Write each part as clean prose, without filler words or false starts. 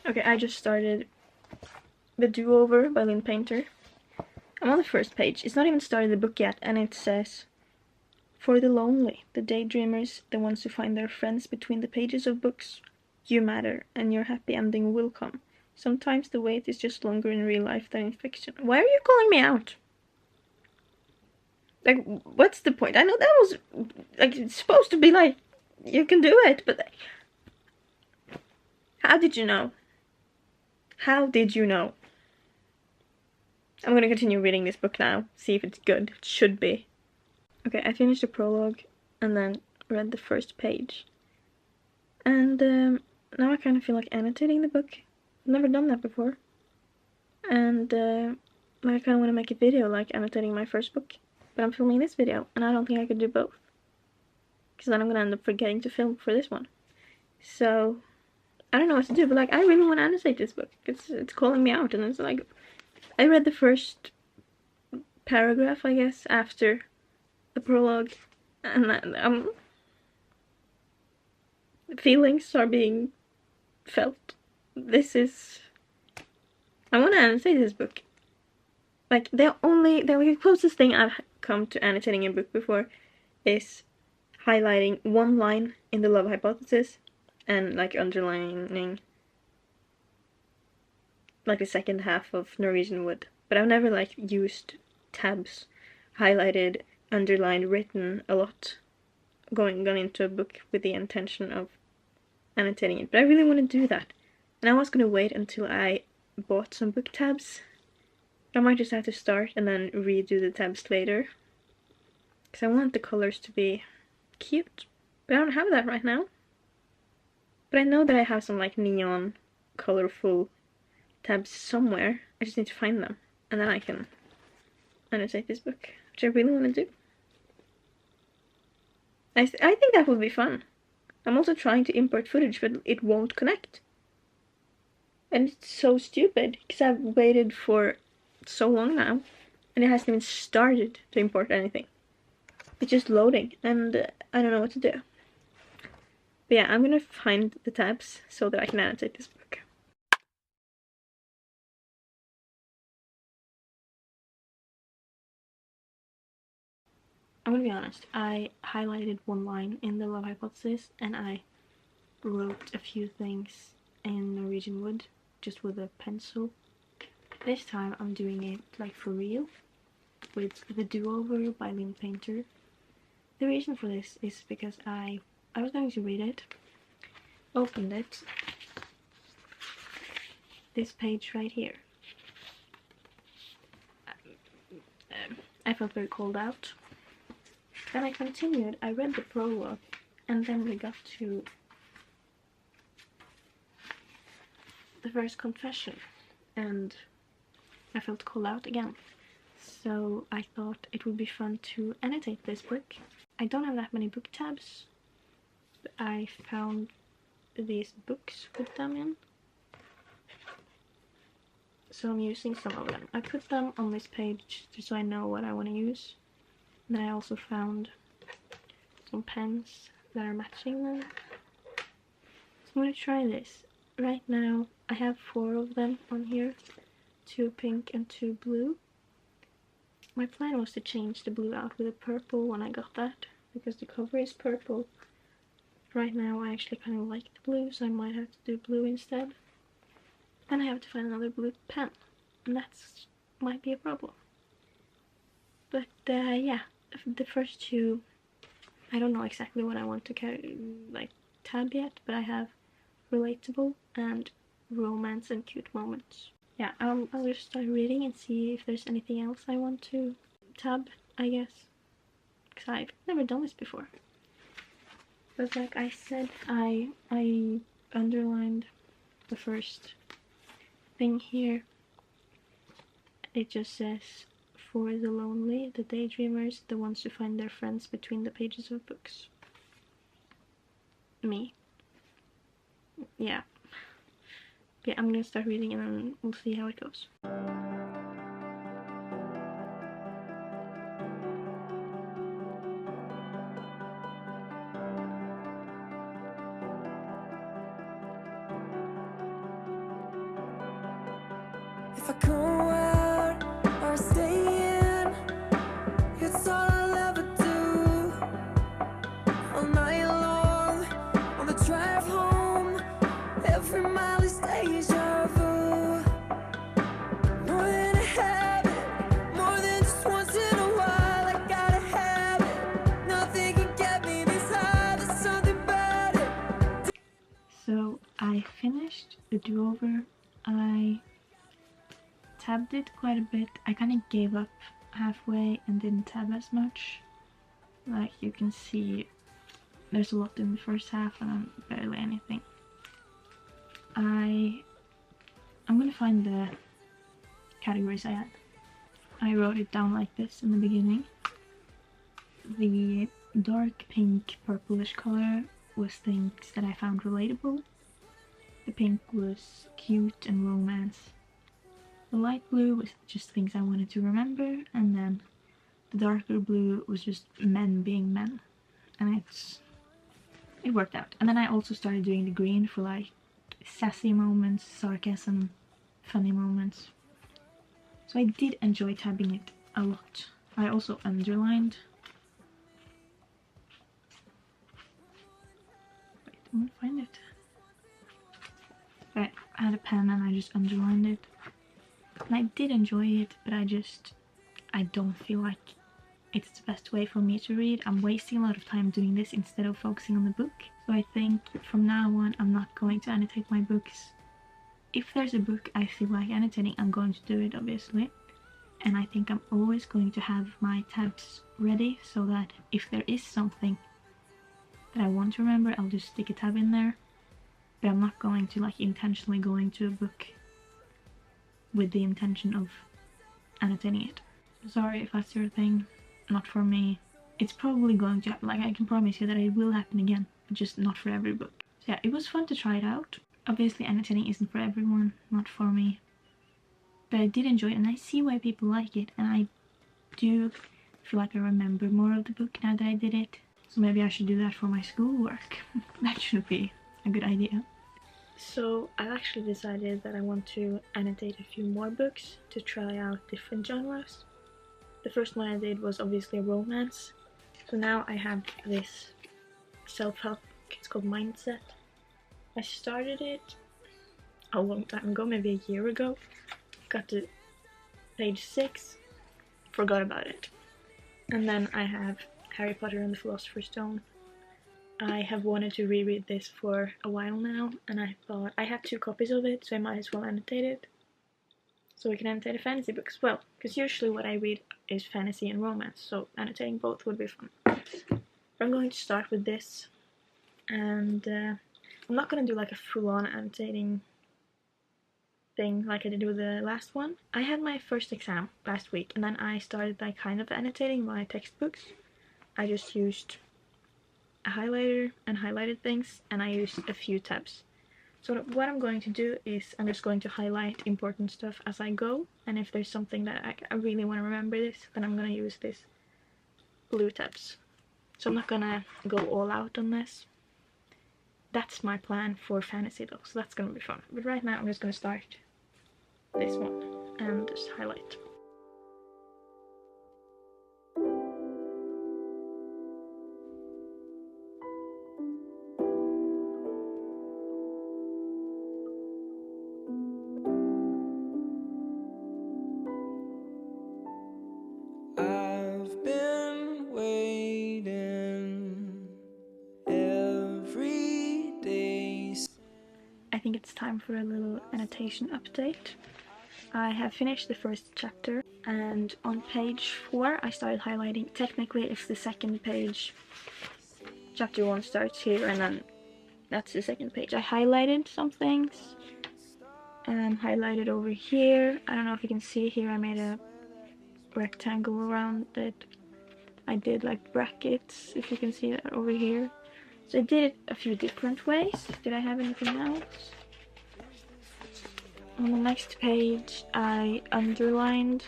Okay, I just started The Do-Over by Lynn Painter. I'm on the first page. It's not even started the book yet, and it says, "For the lonely, the daydreamers, the ones who find their friends between the pages of books, you matter, and your happy ending will come. Sometimes the wait is just longer in real life than in fiction." Why are you calling me out? Like, what's the point? I know that was, like, it's supposed to be like, you can do it, but how did you know? How did you know? I'm gonna continue reading this book now, see if it's good. It should be. Okay, I finished the prologue and then read the first page. And now I kind of feel like annotating the book. I've never done that before. And like I kind of want to make a video like annotating my first book. But I'm filming this video, and I don't think I could do both. Because then I'm gonna end up forgetting to film for this one. So, I don't know what to do, but like, I really want to annotate this book. It's calling me out, and it's like, I read the first paragraph, I guess, after the prologue, and feelings are being felt. I want to annotate this book. Like, the closest thing I've come to annotating a book before is highlighting one line in the love hypothesis and like underlining like the second half of Norwegian Wood. But I've never like used tabs, highlighted, underlined, written a lot, gone into a book with the intention of annotating it. But I really want to do that. And I was gonna wait until I bought some book tabs. I might just have to start and then redo the tabs later. Because I want the colors to be cute. But I don't have that right now. But I know that I have some like neon, colorful tabs somewhere. I just need to find them. And then I can annotate this book, which I really want to do. I think that would be fun. I'm also trying to import footage, but it won't connect. And it's so stupid, because I've waited for so long now, and it hasn't even started to import anything. It's just loading, and I don't know what to do. But yeah, I'm gonna find the tabs so that I can annotate this book. I'm gonna be honest, I highlighted one line in the love hypothesis, and I wrote a few things in Norwegian Wood, just with a pencil. This time I'm doing it like for real, with The Do-Over by Lynn Painter. The reason for this is because I was going to read it, opened it, this page right here. I felt very called out. Then I continued, I read the prologue, and then we got to the first confession, and I felt called out again. So I thought it would be fun to annotate this book. I don't have that many book tabs, but I found these books with them in. So I'm using some of them. I put them on this page just so I know what I want to use. And then I also found some pens that are matching them. So I'm going to try this. Right now I have 4 of them on here. 2 pink and 2 blue. My plan was to change the blue out with a purple when I got that, because the cover is purple. Right now I actually kind of like the blue, so I might have to do blue instead. Then I have to find another blue pen, and that's might be a problem. But yeah, the first 2, I don't know exactly what I want to tab yet, but I have relatable and romance and cute moments. Yeah, I'll just start reading and see if there's anything else I want to tab, I guess, because I've never done this before. But like I said, I underlined the first thing here. It just says, "For the lonely, the daydreamers, the ones who find their friends between the pages of books." Me. Yeah. Yeah, I'm gonna start reading and then we'll see how it goes. If I go out or stay in, it's all I'll ever do. All night long, on the drive home, every mile is deja vu. More than a habit, more than just once in a while, I gotta have it. Nothing can get me this high, there's something about it. So I finished the do-over. I tabbed it quite a bit. I kind of gave up halfway and didn't tab as much. Like you can see, there's a lot in the first half and barely anything. I'm gonna find the categories I had. I wrote it down like this in the beginning. The dark pink purplish color was things that I found relatable. The pink was cute and romance. The light blue was just things I wanted to remember, and then the darker blue was just men being men. And it worked out. And then I also started doing the green for like sassy moments, sarcasm, funny moments. So I did enjoy tabbing it a lot. I also underlined. Wait, I'm gonna find it. Okay, I had a pen and I just underlined it. And I did enjoy it, but I don't feel like it's the best way for me to read. I'm wasting a lot of time doing this instead of focusing on the book. So I think from now on I'm not going to annotate my books. If there's a book I feel like annotating, I'm going to do it, obviously. And I think I'm always going to have my tabs ready so that if there is something that I want to remember, I'll just stick a tab in there. But I'm not going to like intentionally go into a book with the intention of annotating it. Sorry if that's your thing, not for me. It's probably going to happen, like I can promise you that it will happen again, but just not for every book. So yeah, it was fun to try it out. Obviously annotating isn't for everyone, not for me. But I did enjoy it and I see why people like it, and I do feel like I remember more of the book now that I did it. So maybe I should do that for my schoolwork. That should be a good idea. So I've actually decided that I want to annotate a few more books to try out different genres. The first one I did was obviously a romance. So now I have this self-help book, it's called Mindset. I started it a long time ago, maybe a year ago. Got to page 6, forgot about it. And then I have Harry Potter and the Philosopher's Stone. I have wanted to reread this for a while now, and I thought I have 2 copies of it, so I might as well annotate it. So we can annotate a fantasy book as well, because usually what I read is fantasy and romance, so annotating both would be fun. But I'm going to start with this, and I'm not going to do like a full-on annotating thing like I did with the last one. I had my first exam last week, and then I started like kind of annotating my textbooks. I just used a highlighter and highlighted things, and I used a few tabs. So what I'm going to do is I'm just going to highlight important stuff as I go, and if there's something that I really want to remember this, then I'm going to use this blue tabs. So I'm not gonna go all out on this. That's my plan for fantasy though, so that's gonna be fun. But right now I'm just gonna start this one and just highlight. I've been waiting every day. I think it's time for a little annotation update. I have finished the first chapter, and on page 4 I started highlighting. Technically it's the second page. Chapter 1 starts here, and then that's the second page. I highlighted some things and highlighted over here. I don't know if you can see here, I made a rectangle around it. I did like brackets, if you can see that over here. So I did it a few different ways. Did I have anything else? On the next page I underlined.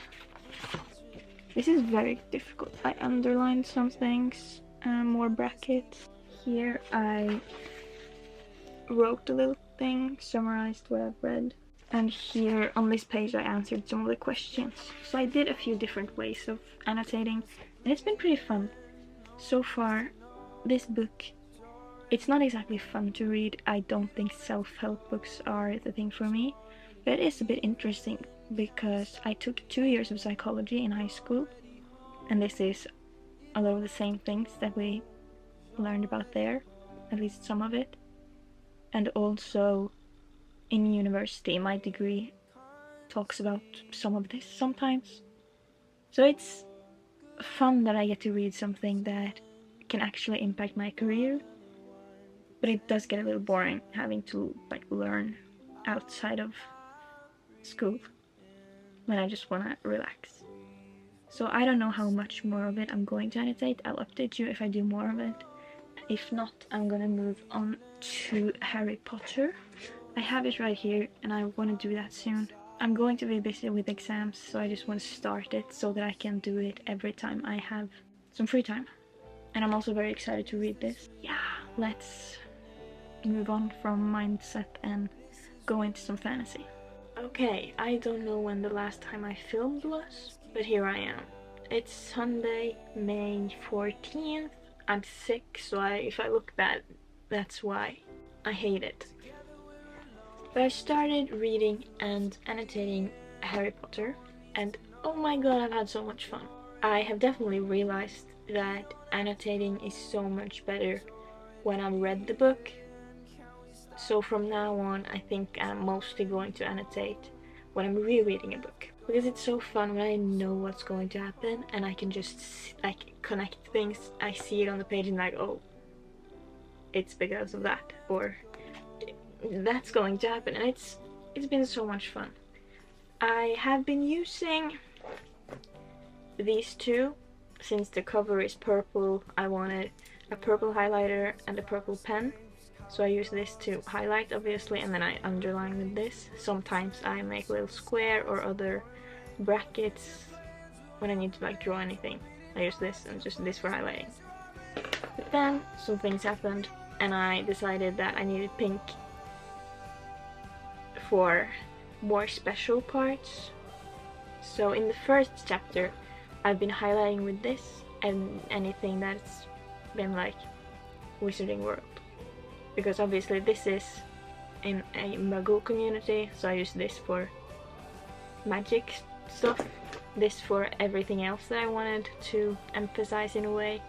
This is very difficult. I underlined some things, more brackets. Here I wrote a little thing, summarized what I've read. And here on this page I answered some of the questions. So I did a few different ways of annotating, and it's been pretty fun. So far, this book, it's not exactly fun to read. I don't think self-help books are the thing for me, but it is a bit interesting because I took 2 years of psychology in high school, and this is a lot of the same things that we learned about there, at least some of it. And also in university, my degree talks about some of this sometimes. So it's fun that I get to read something that can actually impact my career, but it does get a little boring having to like learn outside of school when I just want to relax. So I don't know how much more of it I'm going to annotate. I'll update you if I do more of it. If not, I'm gonna move on to Harry Potter. I have it right here and I want to do that soon. I'm going to be busy with exams, so I just want to start it so that I can do it every time I have some free time. And I'm also very excited to read this. Yeah, let's move on from mindset and go into some fantasy. Okay, I don't know when the last time I filmed was, but here I am. It's Sunday, May 14th. I'm sick, so if I look bad, that's why. I hate it. But I started reading and annotating Harry Potter, and oh my god, I've had so much fun. I have definitely realized that annotating is so much better when I've read the book. So from now on, I think I'm mostly going to annotate when I'm rereading a book. Because it's so fun when I know what's going to happen and I can just like connect things. I see it on the page and like, oh, it's because of that, or that's going to happen, and it's been so much fun. I have been using these two since the cover is purple. I wanted a purple highlighter and a purple pen, so I use this to highlight obviously, and then I underline with this. Sometimes I make a little square or other brackets when I need to like draw anything. I use this and just this for highlighting. But then some things happened and I decided that I needed pink for more special parts. So in the first chapter I've been highlighting with this and anything that's been like Wizarding World, because obviously this is in a Muggle community, so I use this for magic stuff, this for everything else that I wanted to emphasize in a way.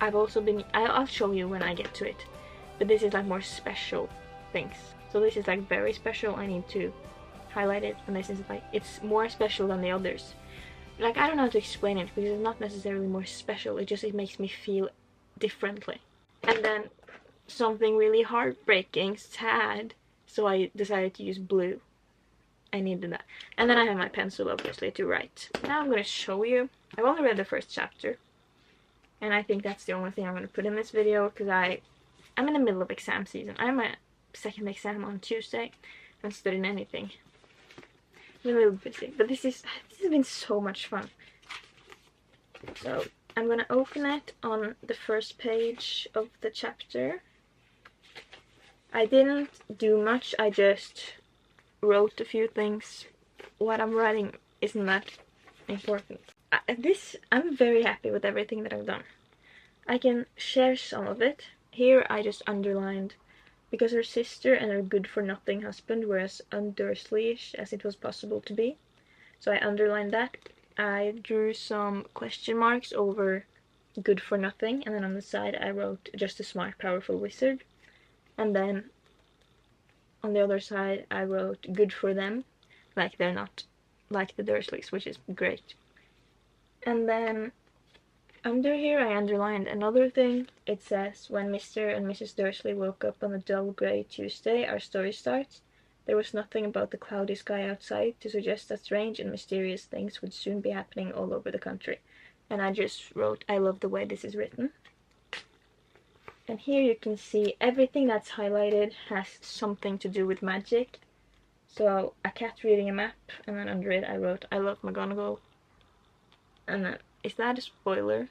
I've also been, I'll show you when I get to it, but this is like more special things. So this is like very special, I need to highlight it, and this is like, it's more special than the others. Like, I don't know how to explain it, because it's not necessarily more special, it makes me feel differently. And then something really heartbreaking, sad, so I decided to use blue. I needed that. And then I have my pencil obviously to write. Now I'm gonna show you. I've only read the first chapter, and I think that's the only thing I'm gonna put in this video, because I'm in the middle of exam season. I have my second exam on Tuesday. I haven't studied anything. I'm a little busy, but this has been so much fun. So I'm gonna open it on the first page of the chapter. I didn't do much, I just wrote a few things. What I'm writing isn't that important. I'm very happy with everything that I've done. I can share some of it. Here I just underlined, because her sister and her good-for-nothing husband were as un-Dursley-ish as it was possible to be. So I underlined that. I drew some question marks over good-for-nothing, and then on the side I wrote just a smart, powerful wizard. And then on the other side I wrote good for them, like they're not like the Dursleys, which is great. And then under here I underlined another thing. It says, when Mr. and Mrs. Dursley woke up on a dull grey Tuesday, our story starts. There was nothing about the cloudy sky outside to suggest that strange and mysterious things would soon be happening all over the country. And I just wrote, I love the way this is written. And here you can see everything that's highlighted has something to do with magic. So a cat reading a map, and then under it I wrote, I love McGonagall. And then, is that a spoiler?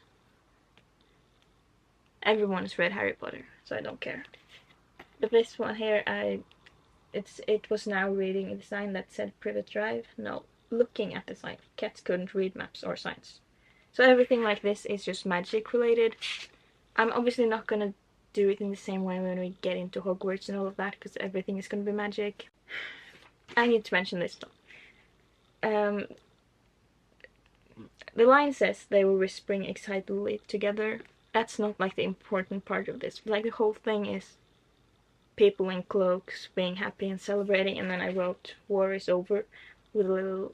Everyone has read Harry Potter, so I don't care. But this one here, I it was now reading a sign that said private drive. No, looking at the sign. Cats couldn't read maps or signs. So everything like this is just magic related. I'm obviously not gonna do it in the same way when we get into Hogwarts and all of that, because everything is gonna be magic. I need to mention this though. The line says they were whispering excitedly together. That's not like the important part of this. Like the whole thing is people in cloaks being happy and celebrating, and then I wrote war is over with a little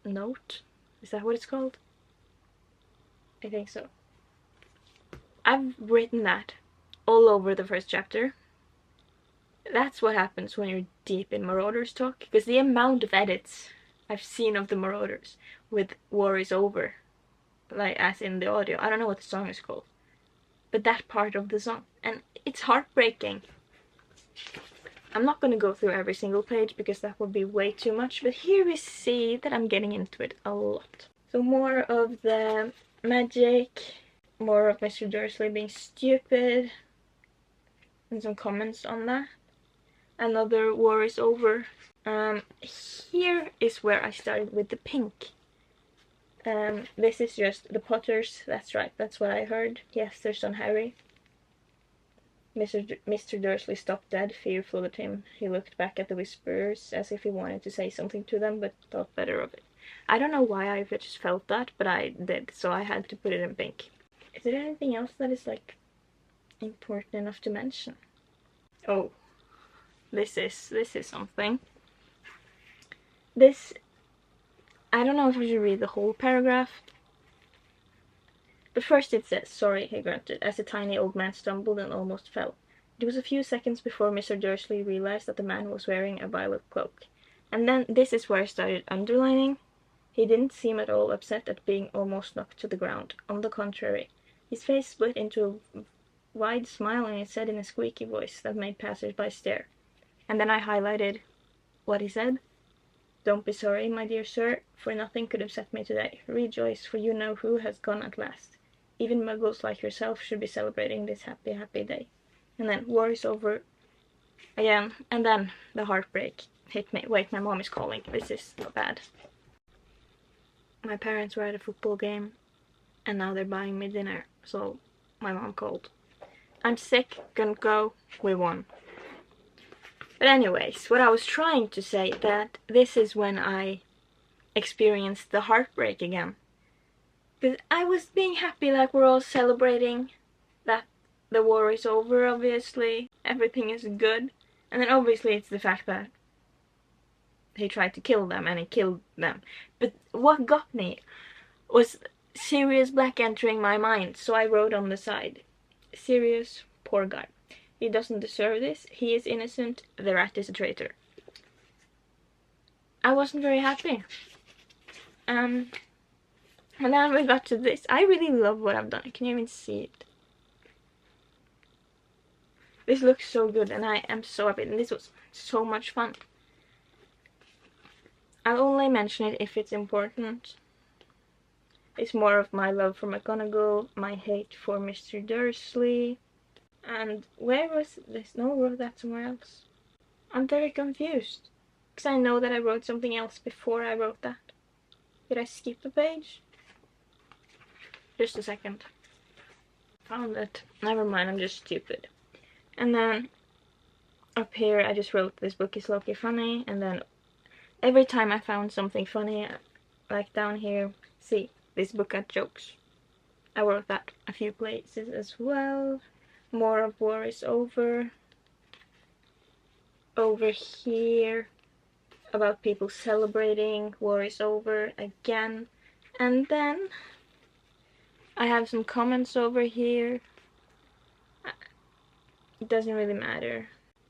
note. Is that what it's called? I think so. I've written that all over the first chapter. That's what happens when you're deep in Marauders talk, because the amount of edits I've seen of the Marauders with war is over, like as in the audio. I don't know what the song is called, but that part of the song, and it's heartbreaking. I'm not going to go through every single page because that would be way too much, but here we see that I'm getting into it a lot. So more of the magic, more of Mr. Dursley being stupid, and some comments on that. Another war is over. Here is where I started with the pink. This is just the Potters. That's right, that's what I heard. Yes, there's on Harry. Mr. Dursley stopped dead, fear flew at him. He looked back at the Whisperers as if he wanted to say something to them, but thought better of it. I don't know why I just felt that, but I did, so I had to put it in pink. Is there anything else that is like important enough to mention? Oh, this is something. This, I don't know if I should read the whole paragraph. But first it says, sorry, he grunted, as the tiny old man stumbled and almost fell. It was a few seconds before Mr. Dursley realized that the man was wearing a violet cloak. And then this is where I started underlining. He didn't seem at all upset at being almost knocked to the ground. On the contrary, his face split into a wide smile, and he said in a squeaky voice that made passers-by stare. And then I highlighted what he said. Don't be sorry, my dear sir, for nothing could upset me today. Rejoice, for you know who has gone at last. Even muggles like yourself should be celebrating this happy, happy day. And then war is over again, and then the heartbreak hit me. Wait, my mom is calling. This is bad. My parents were at a football game, and now they're buying me dinner, so my mom called. I'm sick, couldn't go, we won. But anyways, what I was trying to say, that this is when I experienced the heartbreak again. Because I was being happy, like we're all celebrating that the war is over, obviously. Everything is good. And then obviously it's the fact that he tried to kill them and he killed them. But what got me was Sirius Black entering my mind. So I wrote on the side, Sirius, poor guy. He doesn't deserve this. He is innocent. The rat is a traitor. I wasn't very happy. And then we got to this. I really love what I've done. Can you even see it? This looks so good, and I am so happy. And this was so much fun. I'll only mention it if it's important. It's more of my love for McGonagall, my hate for Mr. Dursley. And where was this? No, I wrote that somewhere else. I'm very confused. Because I know that I wrote something else before I wrote that. Did I skip a page? Just a second. Found it. Never mind, I'm just stupid. And then up here I just wrote this book is low-key funny, and then every time I found something funny, like down here, see, this book had jokes. I wrote that a few places as well. More of war is over. Over here, about people celebrating, war is over again. And then I have some comments over here. It doesn't really matter,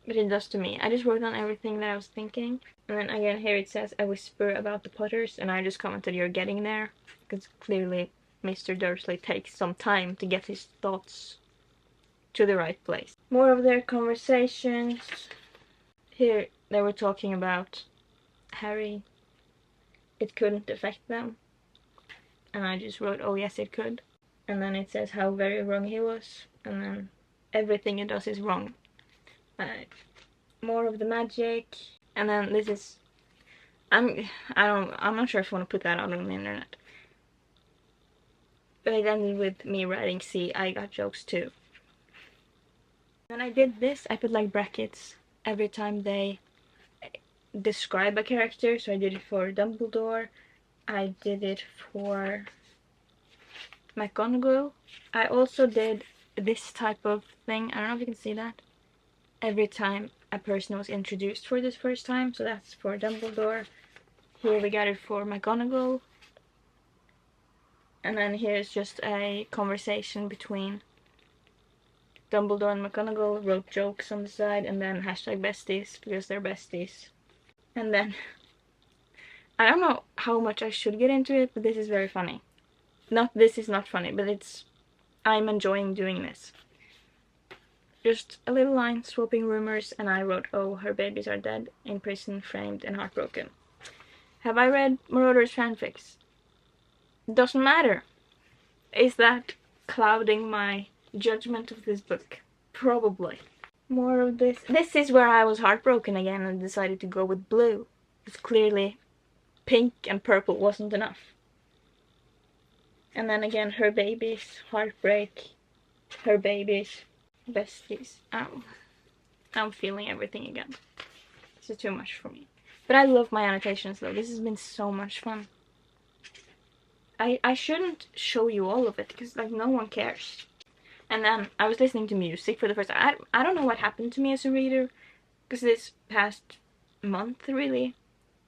but it does to me. I just wrote down everything that I was thinking. And then again here it says a whisper about the Potters, and I just commented you're getting there, because clearly Mr. Dursley takes some time to get his thoughts to the right place. More of their conversations. Here they were talking about Harry. It couldn't affect them. And I just wrote, oh yes it could. And then it says how very wrong he was. And then everything he does is wrong. more of the magic. And then this is, I'm not sure if I want to put that out on the internet. But it ended with me writing, see, I got jokes too. When I did this, I put like brackets every time they describe a character. So I did it for Dumbledore, I did it for McGonagall. I also did this type of thing, I don't know if you can see that, every time a person was introduced for this first time. So that's for Dumbledore. Here we got it for McGonagall. And then here's just a conversation between Dumbledore and McGonagall, wrote jokes on the side, and then hashtag besties, because they're besties. And then, I don't know how much I should get into it, but this is very funny. This is not funny, but I'm enjoying doing this. Just a little line, swapping rumors, and I wrote, oh, her babies are dead, in prison, framed, and heartbroken. Have I read Marauders fanfics? Doesn't matter. Is that clouding my judgment of this book? Probably. More of this. This is where I was heartbroken again and decided to go with blue. Because clearly pink and purple wasn't enough. And then again, her babies, heartbreak, her babies, besties. I'm feeling everything again. This is too much for me. But I love my annotations though. This has been so much fun. I shouldn't show you all of it because like no one cares. And then I was listening to music for the first time. I don't know what happened to me as a reader, because this past month really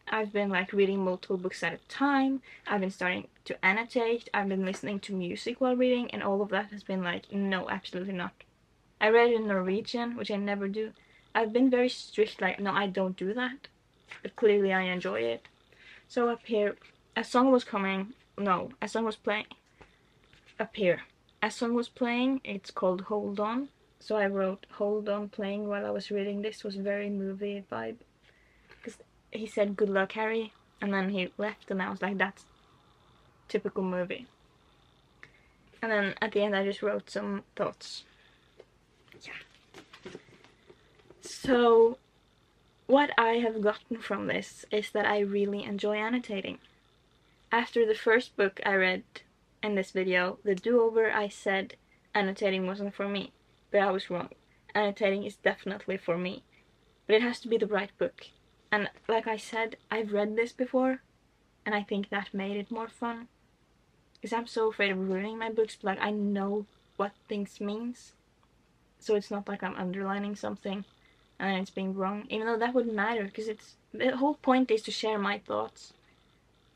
I've been like reading multiple books at a time. I've been starting to annotate. I've been listening to music while reading, and all of that has been like, no, absolutely not. I read it in Norwegian, which I never do. I've been very strict, like, no, I don't do that. But clearly I enjoy it. So up here, a song was playing. Up here, a song was playing. It's called Hold On. So I wrote Hold On playing while I was reading this. Was very movie vibe. Because he said good luck Harry, and then he left, and I was like, that's typical movie. And then at the end I just wrote some thoughts. Yeah. So what I have gotten from this is that I really enjoy annotating. After the first book I read in this video, The Do-Over, I said annotating wasn't for me, but I was wrong. Annotating is definitely for me, but it has to be the right book. And like I said, I've read this before, and I think that made it more fun. Because I'm so afraid of ruining my books, but like I know what things means. So it's not like I'm underlining something and then it's being wrong. Even though that wouldn't matter, because the whole point is to share my thoughts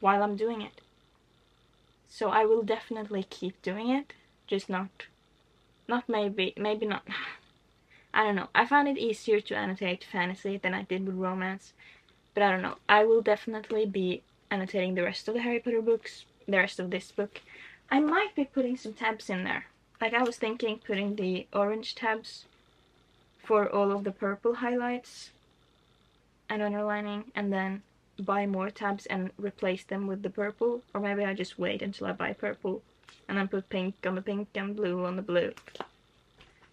while I'm doing it. So I will definitely keep doing it, just not maybe not. I don't know. I found it easier to annotate fantasy than I did with romance, but I don't know. I will definitely be annotating the rest of the Harry Potter books, the rest of this book. I might be putting some tabs in there. Like I was thinking putting the orange tabs for all of the purple highlights and underlining, and then buy more tabs and replace them with the purple. Or maybe I just wait until I buy purple and then put pink on the pink and blue on the blue.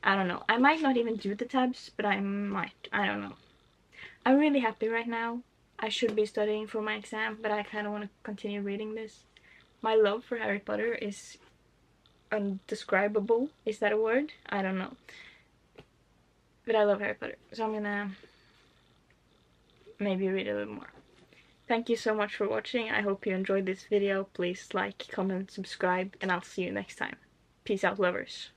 I don't know. I might not even do the tabs, but I might. I don't know. I'm really happy right now. I should be studying for my exam, but I kind of want to continue reading this. My love for Harry Potter is undescribable. Is that a word? I don't know. But I love Harry Potter, so I'm gonna maybe read a little more. Thank you so much for watching. I hope you enjoyed this video. Please like, comment, subscribe, and I'll see you next time. Peace out, lovers.